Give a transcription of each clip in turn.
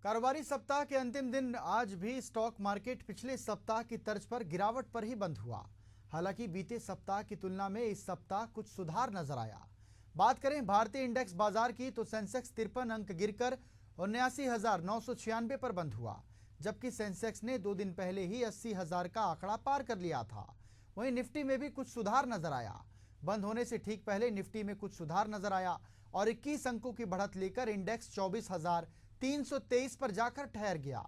कारोबारी सप्ताह के अंतिम दिन आज भी स्टॉक मार्केट पिछले सप्ताह की तर्ज पर गिरावट पर ही बंद हुआ। हालांकि बीते सप्ताह की तुलना में इस सप्ताह कुछ सुधार नजर आया। बात करें भारतीय इंडेक्स बाजार की तो सेंसेक्स 53 अंक गिरकर 79,996 पर बंद हुआ, जबकि सेंसेक्स ने 2 दिन पहले ही 80,000 का आंकड़ा पार कर लिया था। वहीं निफ्टी में भी कुछ सुधार नजर आया। बंद होने से ठीक पहले निफ्टी में कुछ सुधार नजर आया और 21 अंकों की बढ़त लेकर इंडेक्स 24,323 पर जाकर ठहर गया,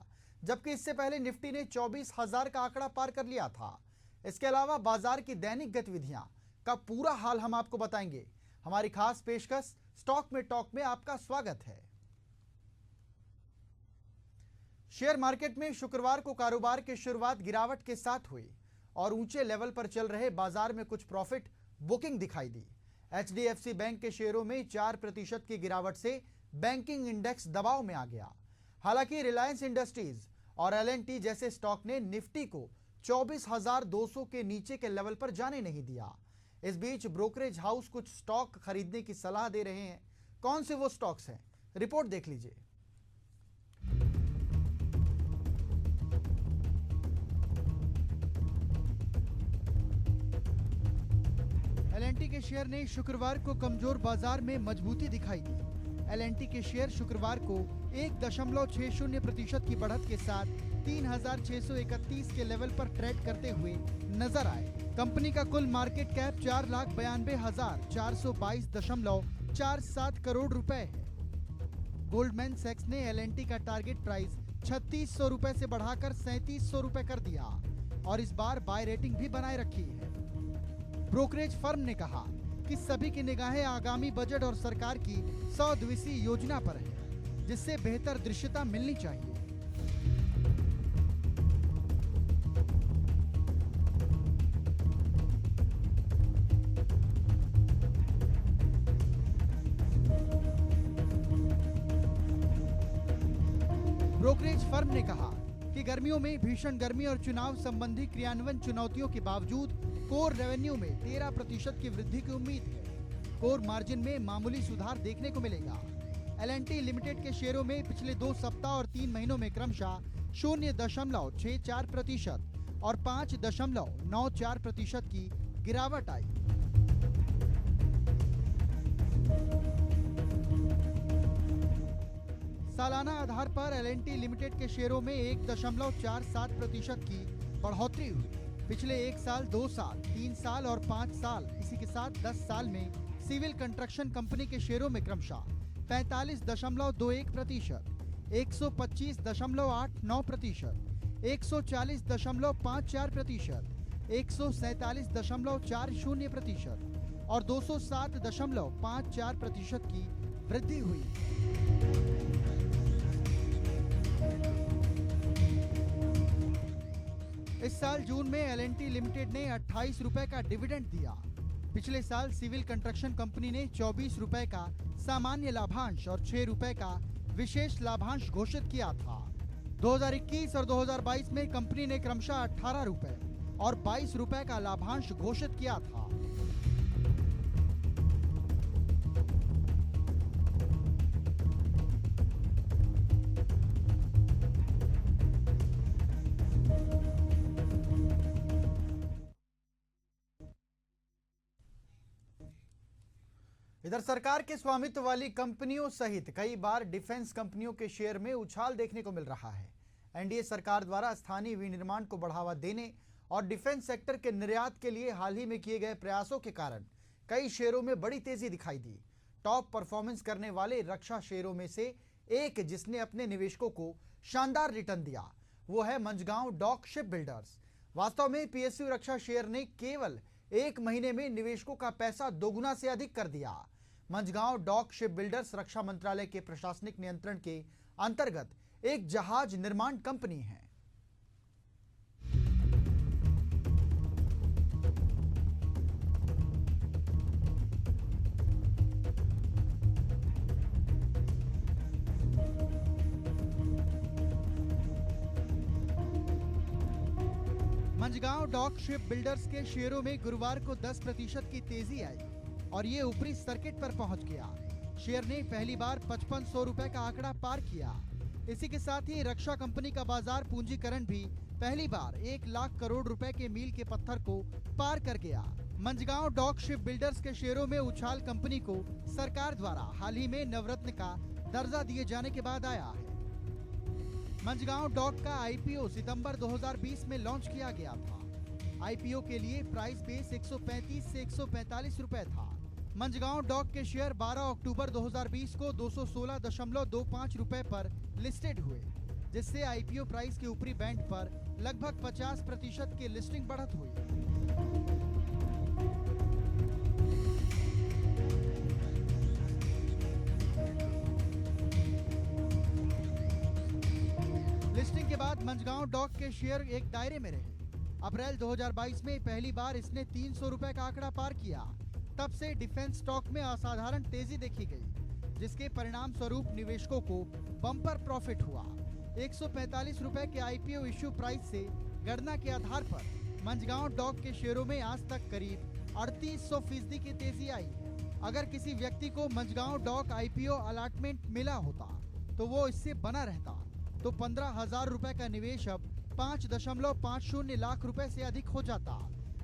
जबकि इससे पहले निफ्टी ने 24,000 का आंकड़ा पार कर लिया था। इसके अलावा बाजार की दैनिक गतिविधियां का पूरा हाल हम आपको बताएंगे। हमारी खास पेशकश स्टॉक में टॉक में आपका स्वागत है। शेयर मार्केट में शुक्रवार को कारोबार की शुरुआत गिरावट के साथ हुई और ऊंचे लेवल पर चल रहे बाजार में कुछ प्रॉफिट बुकिंग दिखाई दी। HDFC बैंक के शेयरों में 4% की गिरावट से बैंकिंग इंडेक्स दबाव में आ गया। हालांकि रिलायंस इंडस्ट्रीज और L&T जैसे स्टॉक ने निफ्टी को 24,200 के नीचे के लेवल पर जाने नहीं दिया। इस बीच ब्रोकरेज हाउस कुछ स्टॉक खरीदने की सलाह दे रहे हैं। कौन से वो स्टॉक्स हैं, रिपोर्ट देख लीजिए। L&T के शेयर ने शुक्रवार को कमजोर बाजार में मजबूती दिखाई दी। L&T के शेयर शुक्रवार को 1.60% की बढ़त के साथ 3,631 के लेवल पर ट्रेड करते हुए नजर आए। कंपनी का कुल मार्केट कैप 4,92,422.47 करोड़ रुपए है। गोल्डमैन सैक्स ने L&T का टारगेट प्राइस 3,600 रुपए से बढ़ाकर 3,700 रुपए कर दिया और इस बार बाय रेटिंग भी बनाए रखी है। ब्रोकरेज फर्म ने कहा कि सभी की निगाहें आगामी बजट और सरकार की 100 दिवसीय योजना पर है, जिससे बेहतर दृश्यता मिलनी चाहिए। ब्रोकरेज फर्म ने कहा कि गर्मियों में भीषण गर्मी और चुनाव संबंधी क्रियान्वयन चुनौतियों के बावजूद कोर रेवेन्यू में 13% की वृद्धि की उम्मीद है। कोर मार्जिन में मामूली सुधार देखने को मिलेगा। L&T लिमिटेड के शेयरों में पिछले 2 सप्ताह और 3 महीनों में क्रमशः 0.64% और 5.94% की गिरावट आई। सालाना आधार पर L&T लिमिटेड के शेयरों में 1.47% की बढ़ोतरी हुई। पिछले 1 साल, 2 साल, 3 साल और 5 साल, इसी के साथ 10 साल में सिविल कंस्ट्रक्शन कंपनी के शेयरों में क्रमशः 45.21%, 125.89%, 140.54%, 147.40% और 207.54% की वृद्धि हुई। इस साल जून में L&T लिमिटेड ने 28 रुपए का डिविडेंड दिया। पिछले साल सिविल कंस्ट्रक्शन कंपनी ने 24 रुपए का सामान्य लाभांश और 6 रुपए का विशेष लाभांश घोषित किया था। 2021 और 2022 में कंपनी ने क्रमशः 18 रुपए और 22 रुपए का लाभांश घोषित किया था। इधर सरकार के स्वामित्व वाली कंपनियों सहित कई बार डिफेंस कंपनियों के शेयर में उछाल देखने को मिल रहा है। एनडीए सरकार द्वारा स्थानीय विनिर्माण को बढ़ावा देने और डिफेंस सेक्टर के निर्यात के लिए हाल ही में किए गए प्रयासों के कारण कई शेयरों में बड़ी तेजी दिखाई दी। टॉप परफॉर्मेंस करने वाले रक्षा शेयरों में से एक जिसने अपने निवेशकों को शानदार रिटर्न दिया, वो है मंझगांव डॉक शिप बिल्डर्स। वास्तव में PSU रक्षा शेयर ने केवल 1 महीने में निवेशकों का पैसा दोगुना से अधिक कर दिया। मंझगांव डॉक शिप बिल्डर्स रक्षा मंत्रालय के प्रशासनिक नियंत्रण के अंतर्गत एक जहाज निर्माण कंपनी है। मंझगांव डॉक शिप बिल्डर्स के शेयरों में गुरुवार को 10% की तेजी आई और ये ऊपरी सर्किट पर पहुंच गया। शेयर ने पहली बार 5500 रुपए का आंकड़ा पार किया। इसी के साथ ही रक्षा कंपनी का बाजार पूंजीकरण भी पहली बार 1 लाख करोड़ रुपए के मील के पत्थर को पार कर गया। मंझगांव डॉक शिप बिल्डर्स के शेयरों में उछाल कंपनी को सरकार द्वारा हाल ही में नवरत्न का दर्जा दिए जाने के बाद आया है। मंझगांव डॉक का आईपीओ सितंबर 2020 में लॉन्च किया गया था। आईपीओ के लिए प्राइस बेस 135 से 145 रुपए था। मंझगांव डॉक के शेयर 12 अक्टूबर 2020 को 216.25 रुपए पर लिस्टेड हुए, जिससे आईपीओ प्राइस के ऊपरी बैंड पर लगभग 50% की लिस्टिंग बढ़त हुई। लिस्टिंग के बाद मंझगांव डॉक के शेयर एक दायरे में रहे। अप्रैल 2022 में पहली बार इसने 300 रुपए का आंकड़ा पार किया। तब से डिफेंस स्टॉक में असाधारण तेजी देखी गई, जिसके परिणाम स्वरूप निवेशकों को बम्पर प्रॉफिट हुआ। 145 रुपए के आईपीओ इश्यू प्राइस से गणना के आधार पर मंझगांव डॉक के शेयरों में आज तक करीब 3800% की तेजी आई है। अगर किसी व्यक्ति को मंझगांव डॉक आईपीओ अलॉटमेंट मिला होता तो वो इससे बना रहता, तो 15,000 रुपए का निवेश अब 5.50 लाख रुपए से अधिक हो जाता।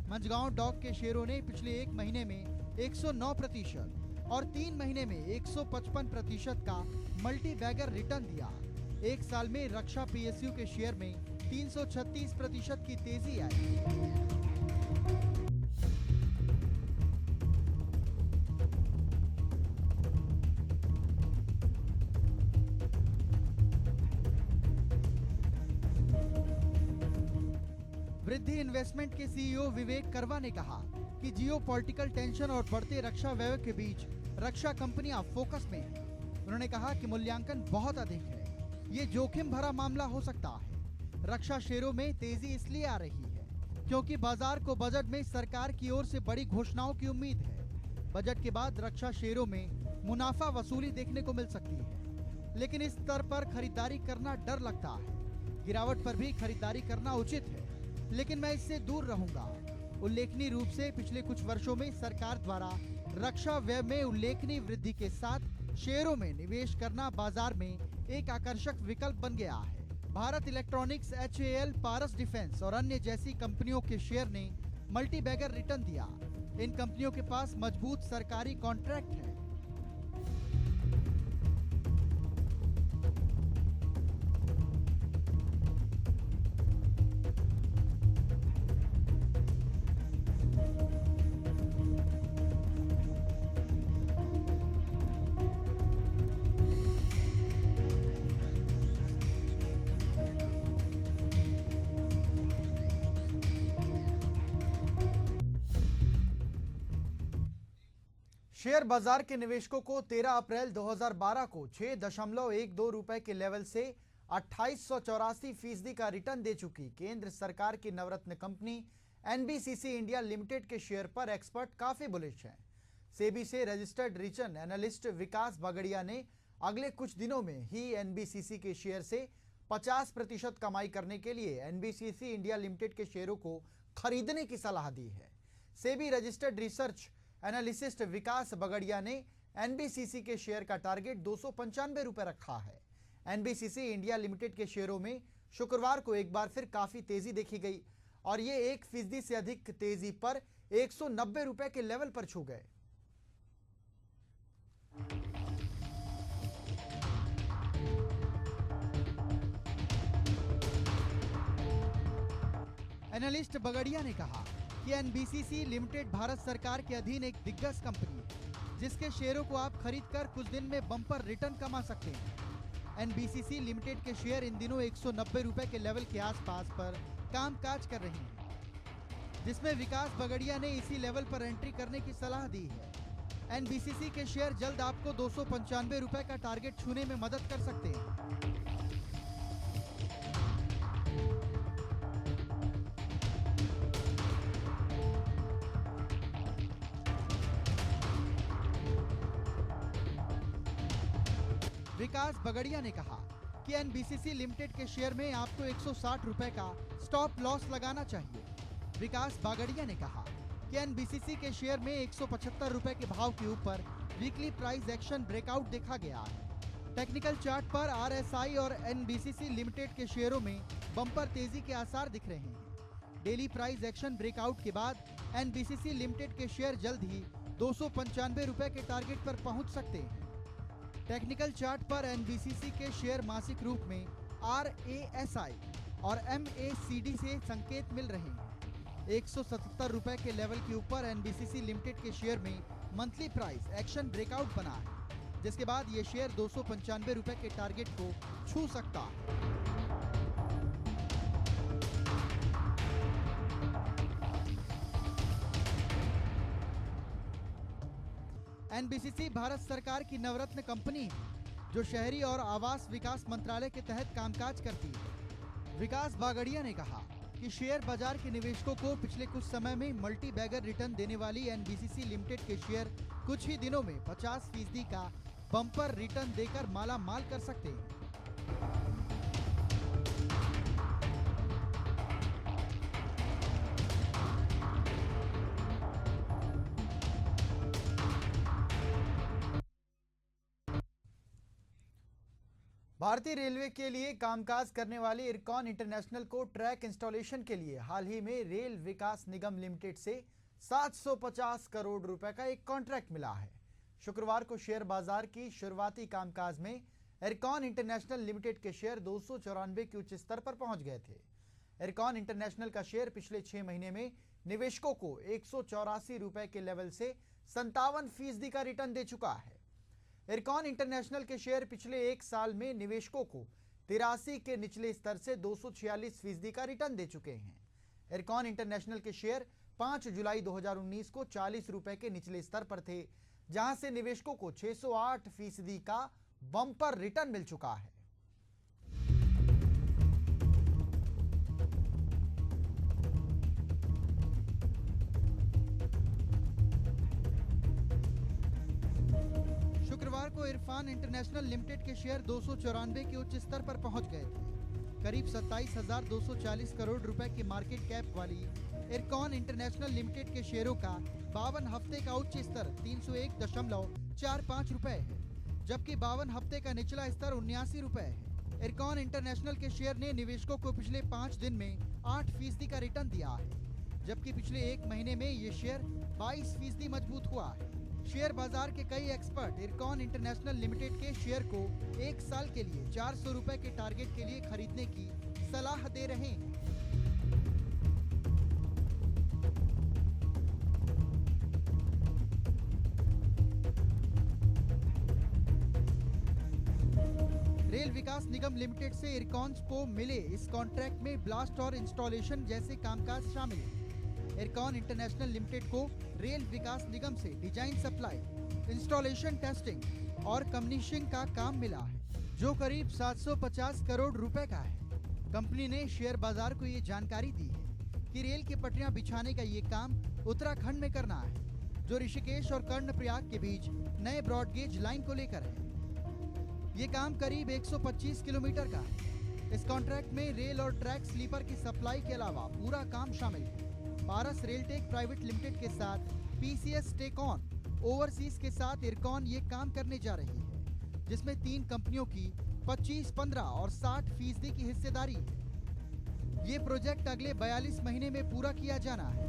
मंझगांव डॉक के शेयरों ने पिछले एक महीने में 109% और 3 महीने में 155% का मल्टी बैगर रिटर्न दिया। एक साल में रक्षा पीएसयू के शेयर में 336% की तेजी आई। वृद्धि इन्वेस्टमेंट के सीईओ विवेक करवा ने कहा कि जियोपॉलिटिकल टेंशन और बढ़ते रक्षा व्यय के बीच रक्षा कंपनियां फोकस में हैं। उन्होंने कहा कि मूल्यांकन बहुत अधिक है, ये जोखिम भरा मामला हो सकता है। रक्षा शेयरों में तेजी इसलिए आ रही है क्योंकि बाजार को बजट में सरकार की ओर से बड़ी घोषणाओं की उम्मीद है। बजट के बाद रक्षा शेयरों में मुनाफा वसूली देखने को मिल सकती है, लेकिन इस स्तर पर खरीदारी करना डर लगता है। गिरावट पर भी खरीदारी करना उचित है, लेकिन मैं इससे दूर रहूंगा। उल्लेखनीय रूप से पिछले कुछ वर्षों में सरकार द्वारा रक्षा व्यय में उल्लेखनीय वृद्धि के साथ शेयरों में निवेश करना बाजार में एक आकर्षक विकल्प बन गया है। भारत इलेक्ट्रॉनिक्स, HAL, पारस डिफेंस और अन्य जैसी कंपनियों के शेयर ने मल्टी बैगर रिटर्न दिया। इन कंपनियों के पास मजबूत सरकारी कॉन्ट्रैक्ट है। शेयर बाजार के निवेशकों को 13 अप्रैल 2012 को 6.12 रुपए के लेवल से 2884% का रिटर्न दे चुकी केंद्र सरकार की नवरत्न कंपनी एनबीसीसी इंडिया लिमिटेड के शेयर पर एक्सपर्ट काफी बुलिश हैं। सेबी से रजिस्टर्ड रिटर्न एनालिस्ट विकास बगड़िया ने अगले कुछ दिनों में ही एनबीसीसी के शेयर से 50% कमाई करने के लिए एनबीसीसी इंडिया लिमिटेड के शेयरों को खरीदने की सलाह दी है। सेबी रजिस्टर्ड रिसर्च एनालिसिस्ट विकास बगड़िया ने एनबीसीसी के शेयर का टारगेट 295 रुपए रखा है। एनबीसीसी इंडिया लिमिटेड के शेयरों में शुक्रवार को एक बार फिर काफी तेजी देखी गई और ये 1% से अधिक तेजी पर 190 रुपए के लेवल पर छू गए। एनालिस्ट बगड़िया ने कहा कि एनबीसीसी लिमिटेड भारत सरकार के अधीन एक दिग्गज कंपनी है, जिसके शेयरों को आप खरीदकर कुछ दिन में बम्पर रिटर्न कमा सकते हैं। एनबीसीसी लिमिटेड के शेयर इन दिनों 190 रुपए के लेवल के आसपास पर कामकाज कर रहे हैं, जिसमें विकास बगड़िया ने इसी लेवल पर एंट्री करने की सलाह दी है। एनबीसीसी के शेयर जल्द आपको 295 रुपए का टारगेट छूने में मदद कर सकते हैं। विकास बगड़िया ने कहा कि एनबीसीसी लिमिटेड के शेयर में आपको 160 रुपए का स्टॉप लॉस लगाना चाहिए। विकास बागड़िया ने कहा कि एनबीसीसी के शेयर में 175 रुपए के भाव के ऊपर वीकली प्राइस एक्शन ब्रेकआउट देखा गया है। टेक्निकल चार्ट पर आरएसआई और एनबीसीसी लिमिटेड के शेयरों में बम्पर तेजी के आसार दिख रहे हैं। डेली प्राइस एक्शन ब्रेकआउट के बाद एनबीसीसी लिमिटेड के शेयर जल्द ही 295 रुपए के टारगेट पर पहुंच सकते हैं। टेक्निकल चार्ट पर एनबीसीसी के शेयर मासिक रूप में आरएएसआई और एमएसीडी से संकेत मिल रहे हैं। 177 रुपए के लेवल के ऊपर एनबीसीसी लिमिटेड के शेयर में मंथली प्राइस एक्शन ब्रेकआउट बना है, जिसके बाद ये शेयर 295 रुपए के टारगेट को छू सकता है। एनबीसीसी भारत सरकार की नवरत्न कंपनी है, जो शहरी और आवास विकास मंत्रालय के तहत कामकाज करती है। विकास बागड़िया ने कहा कि शेयर बाजार के निवेशकों को पिछले कुछ समय में मल्टी बैगर रिटर्न देने वाली एनबीसीसी लिमिटेड के शेयर कुछ ही दिनों में 50% का बम्पर रिटर्न देकर माला माल कर सकते हैं। भारतीय रेलवे के लिए कामकाज करने वाली इरकॉन इंटरनेशनल को ट्रैक इंस्टॉलेशन के लिए हाल ही में रेल विकास निगम लिमिटेड से 750 करोड़ रुपए का एक कॉन्ट्रैक्ट मिला है। शुक्रवार को शेयर बाजार की शुरुआती कामकाज में इरकॉन इंटरनेशनल लिमिटेड के शेयर 294 के उच्च स्तर पर पहुंच गए थे। इरकॉन इंटरनेशनल का शेयर पिछले 6 महीने में निवेशकों को 184 रुपए के लेवल से 57% का रिटर्न दे चुका है। इरकॉन इंटरनेशनल के शेयर पिछले 1 साल में निवेशकों को 83 के निचले स्तर से 246% का रिटर्न दे चुके हैं। इरकॉन इंटरनेशनल के शेयर 5 जुलाई 2019 को 40 रुपए के निचले स्तर पर थे, जहां से निवेशकों को 608% का बम्पर रिटर्न मिल चुका है। शुक्रवार को इरफान इंटरनेशनल लिमिटेड के शेयर 294 के उच्च स्तर पर पहुंच गए थे। करीब 27,240 करोड़ रुपए की मार्केट कैप वाली इरकॉन इंटरनेशनल लिमिटेड के शेयरों का 52 हफ्ते का उच्च स्तर 301.45 रुपए है, जबकि 52 हफ्ते का निचला स्तर 79 रुपए है। इरकॉन इंटरनेशनल के शेयर ने निवेशकों को पिछले 5 दिन में 8% का रिटर्न दिया है, जबकि पिछले 1 महीने में ये शेयर 22% मजबूत हुआ है। शेयर बाजार के कई एक्सपर्ट इरकॉन इंटरनेशनल लिमिटेड के शेयर को 1 साल के लिए 400 रुपए के टारगेट के लिए खरीदने की सलाह दे रहे हैं। रेल विकास निगम लिमिटेड से इरकॉन को मिले इस कॉन्ट्रैक्ट में ब्लास्ट और इंस्टॉलेशन जैसे कामकाज शामिल है। इरकॉन इंटरनेशनल लिमिटेड को रेल विकास निगम से डिजाइन सप्लाई, इंस्टॉलेशन टेस्टिंग और कमीशनिंग का काम मिला है, जो करीब 750 करोड़ रुपए का है। कंपनी ने शेयर बाजार को ये जानकारी दी है कि रेल की पटरियां बिछाने का ये काम उत्तराखंड में करना है, जो ऋषिकेश और कर्णप्रयाग के बीच नए ब्रॉडगेज लाइन को लेकर है। ये काम करीब 125 किलोमीटर का है। इस कॉन्ट्रैक्ट में रेल और ट्रैक स्लीपर की सप्लाई के अलावा पूरा काम शामिल है। पारस रेलटेक प्राइवेट लिमिटेड के साथ पीसीएस टेकऑन ओवरसीज के साथ इरकॉन ये काम करने जा रही है, जिसमें 3 कंपनियों की 25, 15 और 60% की हिस्सेदारी है। ये प्रोजेक्ट अगले 42 महीने में पूरा किया जाना है।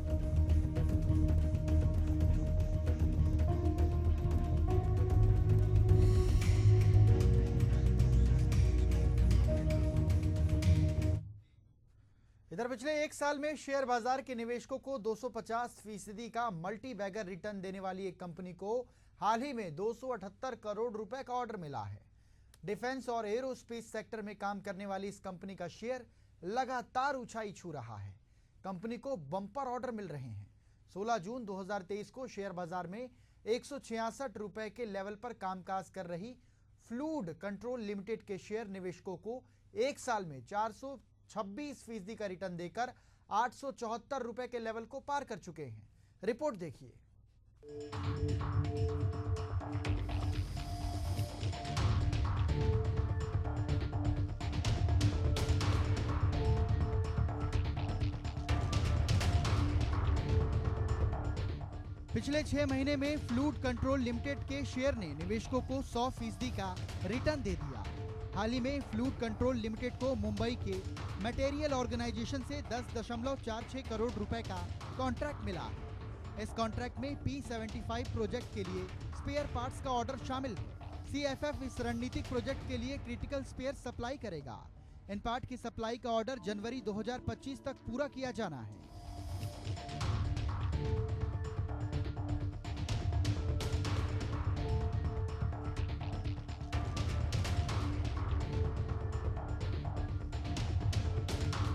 इधर पिछले 1 साल में शेयर बाजार के निवेशकों को 250% का मल्टी बैगर रिटर्न देने वाली एक कंपनी को हाल ही में 278 करोड़ रुपए का ऑर्डर मिला है। डिफेंस और एरोस्पेस सेक्टर में काम करने वाली इस कंपनी का शेयर लगातार ऊंचाई छू रहा है। कंपनी को बम्पर ऑर्डर मिल रहे हैं। 16 जून 2023 को शेयर बाजार में 166 रुपए के लेवल पर कामकाज कर रही फ्लूड कंट्रोल लिमिटेड के शेयर निवेशकों को 1 साल में 426% का रिटर्न देकर 874 रुपए के लेवल को पार कर चुके हैं। रिपोर्ट देखिए। पिछले 6 महीने में फ्लूड कंट्रोल लिमिटेड के शेयर ने निवेशकों को 100% का रिटर्न दे दिया। हाल ही में फ्लूड कंट्रोल लिमिटेड को मुंबई के मटेरियल ऑर्गेनाइजेशन से 10.46 करोड़ रुपए का कॉन्ट्रैक्ट मिला है। इस कॉन्ट्रैक्ट में P75 प्रोजेक्ट के लिए स्पेयर पार्ट्स का ऑर्डर शामिल है। CFF इस रणनीतिक प्रोजेक्ट के लिए क्रिटिकल स्पेयर सप्लाई करेगा। इन पार्ट की सप्लाई का ऑर्डर जनवरी 2025 तक पूरा किया जाना है।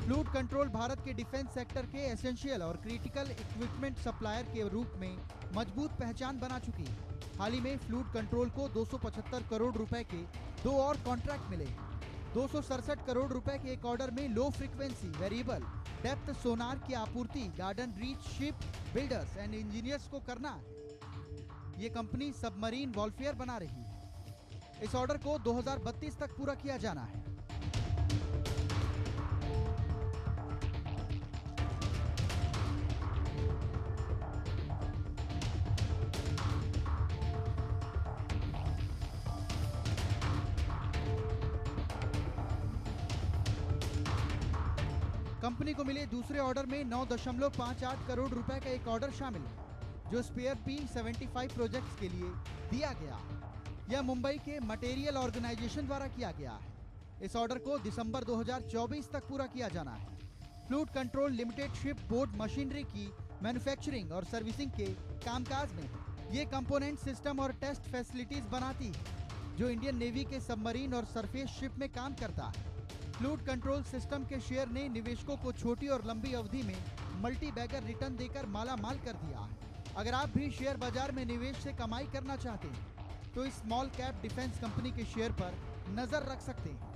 फ्लूड कंट्रोल भारत के डिफेंस सेक्टर के एसेंशियल और क्रिटिकल इक्विपमेंट सप्लायर के रूप में मजबूत पहचान बना चुकी है। हाल ही में फ्लूड कंट्रोल को 275 करोड़ रुपए के 2 और कॉन्ट्रैक्ट मिले हैं। 267 करोड़ रुपए के एक ऑर्डर में लो फ्रीक्वेंसी वेरिएबल डेप्थ सोनार की आपूर्ति garden reach ship builders and engineers को करना है। ये कंपनी सबमरीन वॉरफेयर बना रही है। इस ऑर्डर को 2032 तक पूरा किया जाना है। कंपनी को मिले दूसरे ऑर्डर में 9.58 करोड़ रुपए का एक ऑर्डर शामिल है, जो स्पेयर P75 प्रोजेक्ट्स के लिए दिया गया। यह मुंबई के मटेरियल ऑर्गेनाइजेशन द्वारा किया गया है। इस ऑर्डर को दिसंबर 2024 तक पूरा किया जाना है। Fluid control limited ship board machinery की मैन्युफैक्चरिंग और सर्विसिंग के कामकाज में ये कंपोनेंट सिस्टम और टेस्ट फैसिलिटीज बनाती है, जो इंडियन नेवी के सबमरीन और सरफेस शिप में काम करता है। फ्लूड कंट्रोल सिस्टम के शेयर ने निवेशकों को छोटी और लंबी अवधि में मल्टी बैगर रिटर्न देकर माला माल कर दिया है। अगर आप भी शेयर बाजार में निवेश से कमाई करना चाहते हैं तो इस स्मॉल कैप डिफेंस कंपनी के शेयर पर नजर रख सकते हैं।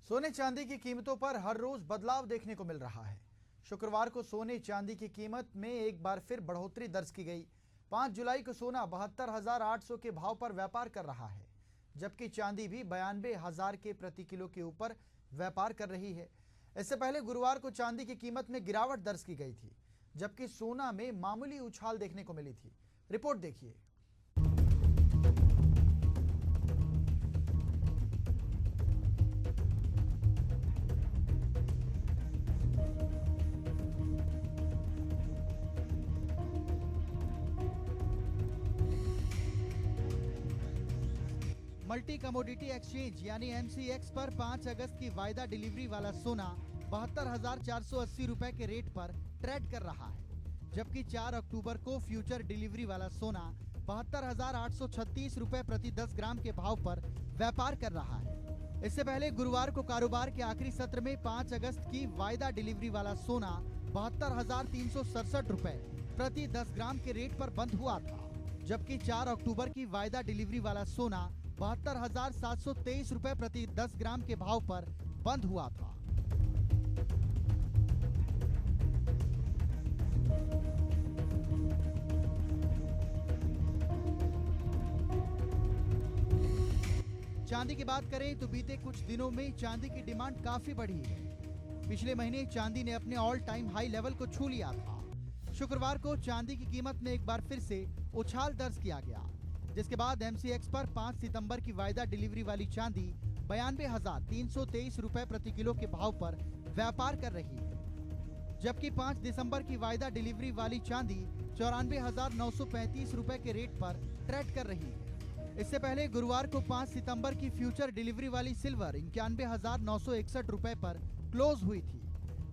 सोने चांदी की कीमतों पर हर रोज बदलाव देखने को मिल रहा है। शुक्रवार को सोने चांदी की कीमत में एक बार फिर बढ़ोतरी दर्ज की गई। 5 जुलाई को सोना 72,800 के भाव पर व्यापार कर रहा है, जबकि चांदी भी 92,000 के प्रति किलो के ऊपर व्यापार कर रही है। इससे पहले गुरुवार को चांदी की कीमत में गिरावट दर्ज की गई थी, जबकि सोना में मामूली उछाल देखने को मिली थी। रिपोर्ट देखिए। मल्टी कमोडिटी एक्सचेंज यानी MCX पर 5 अगस्त की वायदा डिलीवरी वाला सोना 72,480 रुपए के रेट पर ट्रेड कर रहा है, जबकि 4 अक्टूबर को फ्यूचर डिलीवरी वाला सोना 72,836 रुपए प्रति 10 ग्राम के भाव पर व्यापार कर रहा है। इससे पहले गुरुवार को कारोबार के आखिरी सत्र में 5 अगस्त की वायदा डिलीवरी वाला सोना 72,367 रुपए प्रति 10 ग्राम के रेट पर बंद हुआ था, जबकि 4 अक्टूबर की वायदा डिलीवरी वाला सोना 72,723 रुपए प्रति 10 ग्राम के भाव पर बंद हुआ था। चांदी की बात करें तो बीते कुछ दिनों में चांदी की डिमांड काफी बढ़ी है। पिछले महीने चांदी ने अपने ऑल टाइम हाई लेवल को छू लिया था। शुक्रवार को चांदी की कीमत में एक बार फिर से उछाल दर्ज किया गया, जिसके बाद MCX पर 5 सितंबर की वायदा डिलीवरी वाली चांदी 92,323 रुपए प्रति किलो के भाव पर व्यापार कर रही है, जबकि 5 दिसंबर की वायदा डिलीवरी वाली चांदी 94,935 रुपए के रेट पर ट्रेड कर रही है। इससे पहले गुरुवार को 5 सितंबर की फ्यूचर डिलीवरी वाली सिल्वर 91,961 रुपए पर क्लोज हुई थी,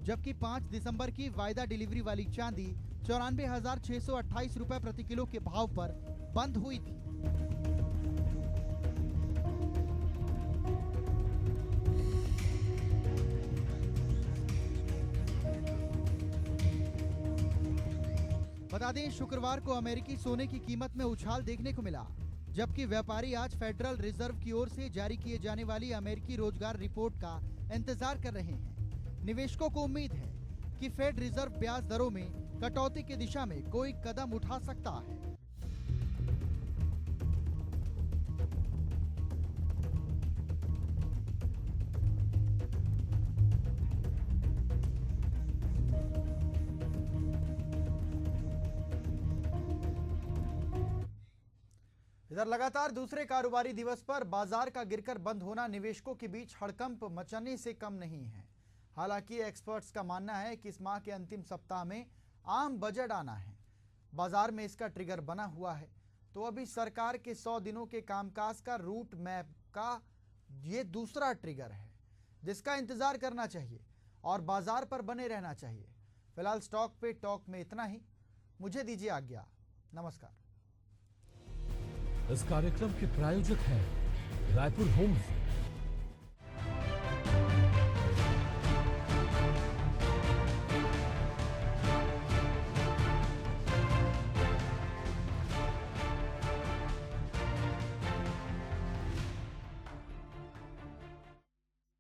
जबकि 5 दिसंबर की वायदा डिलीवरी वाली चांदी 94,628 रुपए प्रति किलो के भाव पर बंद हुई थी। बता दें, शुक्रवार को अमेरिकी सोने की कीमत में उछाल देखने को मिला, जबकि व्यापारी आज फेडरल रिजर्व की ओर से जारी किए जाने वाली अमेरिकी रोजगार रिपोर्ट का इंतजार कर रहे हैं। निवेशकों को उम्मीद है कि फेड रिजर्व ब्याज दरों में कटौती की दिशा में कोई कदम उठा सकता है। इधर लगातार दूसरे कारोबारी दिवस पर बाजार का गिरकर बंद होना निवेशकों के बीच हड़कंप मचाने से कम नहीं है। हालांकि एक्सपर्ट्स का मानना है कि इस माह के अंतिम सप्ताह में आम बजट आना है। बाजार में इसका ट्रिगर बना हुआ है। तो अभी सरकार के 100 दिनों के कामकाज का रूट मैप का ये दूसरा ट्रिगर है, जिसका इंतजार करना चाहिए और बाजार पर बने रहना चाहिए। फिलहाल स्टॉक पे टॉक में इतना ही। मुझे दीजिए आज्ञा। नमस्कार। इस कार्यक्रम के प्रायोजक हैं रायपुर होम्स।